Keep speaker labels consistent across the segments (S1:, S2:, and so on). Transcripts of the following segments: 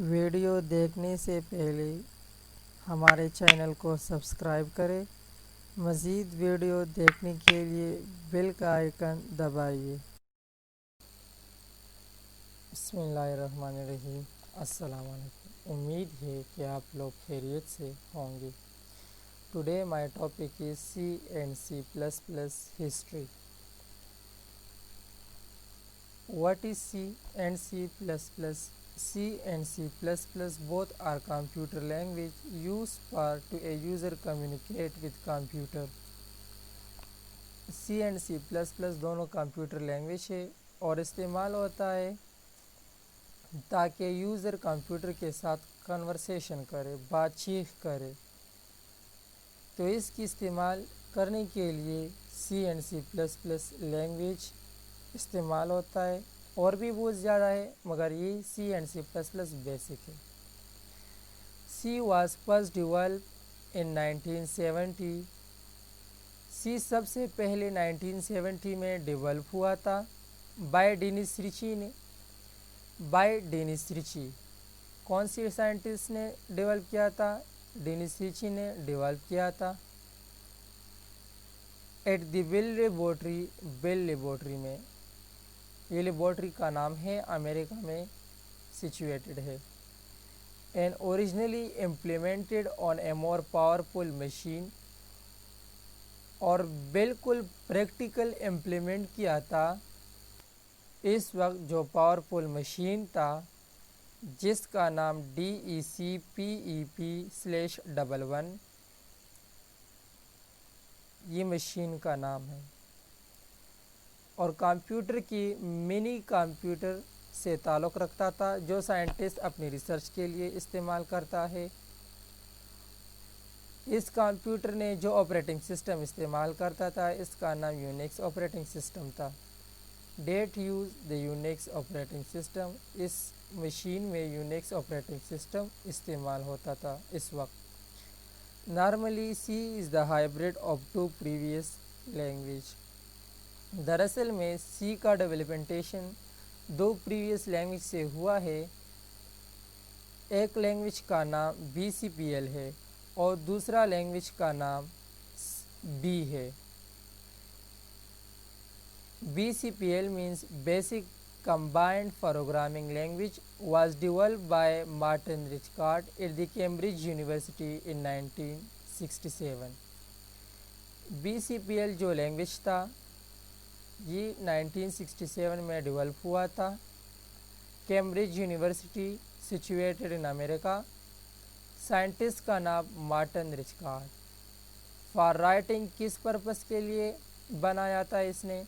S1: Video دیکھنے سے پہلے ہمارے چینل کو سبسکرائب کریں۔ مزید ویڈیو دیکھنے کے لیے بیل کا آئیکن دبائیے۔ بسم اللہ الرحمن الرحیم۔ السلام علیکم۔ امید ہے کہ آپ لوگ خیریت سے ہوں گے۔ Today my topic is C and C plus plus history. What is C and C++? C and C++ both are computer language used for to a user communicate with computer. C and C++ دونوں computer language ہے اور استعمال ہوتا ہے تاکہ user computer کے ساتھ conversation کرے، بات چیت کرے۔ تو اس کی استعمال کرنے کے لیے C and C plus plus language استعمال ہوتا ہے، اور بھی بہت زیادہ ہے مگر یہ C and C plus plus basic ہے۔ C was first develop in 1970۔ C سب سے پہلے 1970 میں ڈیولپ ہوا تھا بائی ڈینس ریچی نے۔ کون سی سائنٹسٹ نے ڈیولپ کیا تھا؟ ڈینس ریچی نے ڈیولپ کیا تھا۔ ایٹ دی بیل لیبورٹری میں، یہ لیبورٹری کا نام ہے، امریکہ میں سچویٹڈ ہے۔ And originally implemented on a more powerful machine, اور بالکل پریکٹیکل امپلیمنٹ کیا تھا اس وقت جو پاورفل مشین تھا جس کا نام DECPEP/11 یہ مشین کا نام ہے، اور کمپیوٹر کی منی کمپیوٹر سے تعلق رکھتا تھا جو سائنٹسٹ اپنی ریسرچ کے لیے استعمال کرتا ہے۔ اس کمپیوٹر نے جو آپریٹنگ سسٹم استعمال کرتا تھا اس کا نام یونیکس آپریٹنگ سسٹم تھا۔ That use the Unix operating system, اس مشین میں یونیکس آپریٹنگ سسٹم استعمال ہوتا تھا اس وقت۔ Normally C is the hybrid of two previous language. دراصل میں سی کا ڈیولپمنٹیشن دو پریویس لینگویج سے ہوا ہے۔ ایک لینگویج کا نام BCPL ہے اور دوسرا لینگویج کا نام B ہے۔ BCPL means Basic Combined Programming Language was developed by Martin Richard at the Cambridge University in 1967۔ BCPL جو لینگویج تھا یہ 1967 میں ڈیولپ ہوا تھا، کیمبرج یونیورسٹی سچویٹڈ ان امریکہ۔ سائنٹسٹ کا نام مارٹن ریچارڈ۔ فار رائٹنگ کس پرپس کے لیے بنایا تھا اس نے؟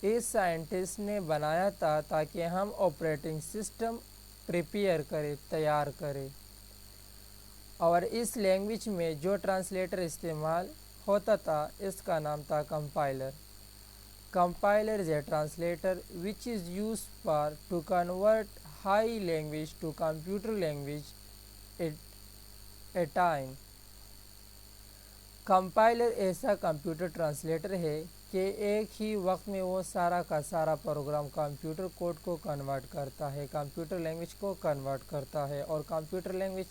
S1: اس سائنٹسٹ نے بنایا تھا تاکہ ہم آپریٹنگ سسٹم پریپیئر کرے، تیار کرے، اور اس لینگویج میں جو ٹرانسلیٹر استعمال ہوتا تھا اس کا نام تھا compiler. Compiler is a translator which is used for to convert high language to computer language at a time۔ Compiler ایسا کمپیوٹر ٹرانسلیٹر ہے کہ ایک ہی وقت میں وہ سارا کا سارا پروگرام کمپیوٹر کوڈ کو کنورٹ کرتا ہے، کمپیوٹر لینگویج کو کنورٹ کرتا ہے، اور کمپیوٹر لینگویج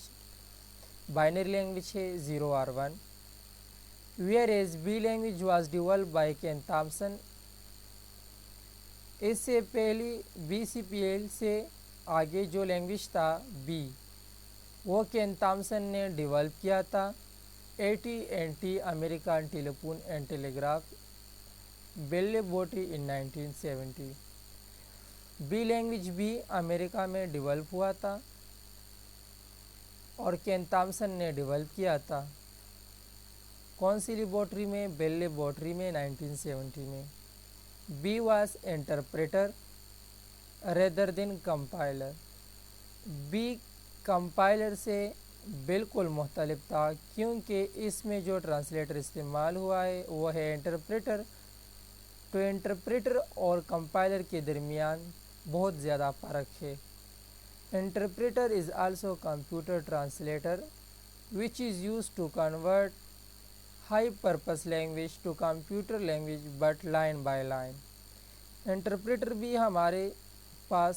S1: بائنری لینگویج ہے 0 اور 1۔ whereas B language was developed by Ken Thompson۔ اس سے پہلی BCPL سے آگے جو لینگویج تھا B، وہ کین تھامسن نے ڈیولپ کیا تھا۔ AT&T American telephone and telegraph Bell laboratory in 1970۔ B language بھی امریکہ میں ڈیولپ ہوا تھا اور کین تھامسن نے ڈیولپ کیا تھا۔ کون سی لیبورٹری میں؟ بیل لیبورٹری میں 1970 میں۔ B was interpreter rather than compiler۔ B compiler سے بالکل مختلف تھا کیونکہ اس میں جو ٹرانسلیٹر استعمال ہوا ہے وہ ہے انٹرپریٹر۔ تو انٹرپریٹر اور کمپائلر کے درمیان بہت زیادہ فرق ہے۔ Interpreter is also computer translator which is used to convert high purpose language to computer language but line by line۔ Interpreter بھی ہمارے پاس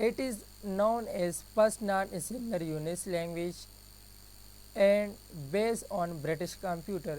S1: It is known as first non-assembler Unix language and based on British computer।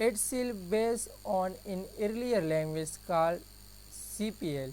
S1: It's still based on an earlier language called CPL।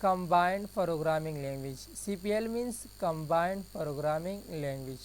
S1: Combined Programming Language। CPL means Combined Programming Language।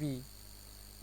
S1: B।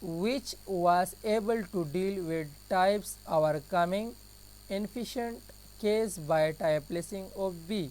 S1: which was able to deal with types overcoming inefficient case by typeplacing of B।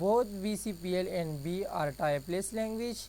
S1: both BCPL and B are typeless language।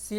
S1: C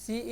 S1: C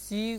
S1: C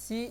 S1: C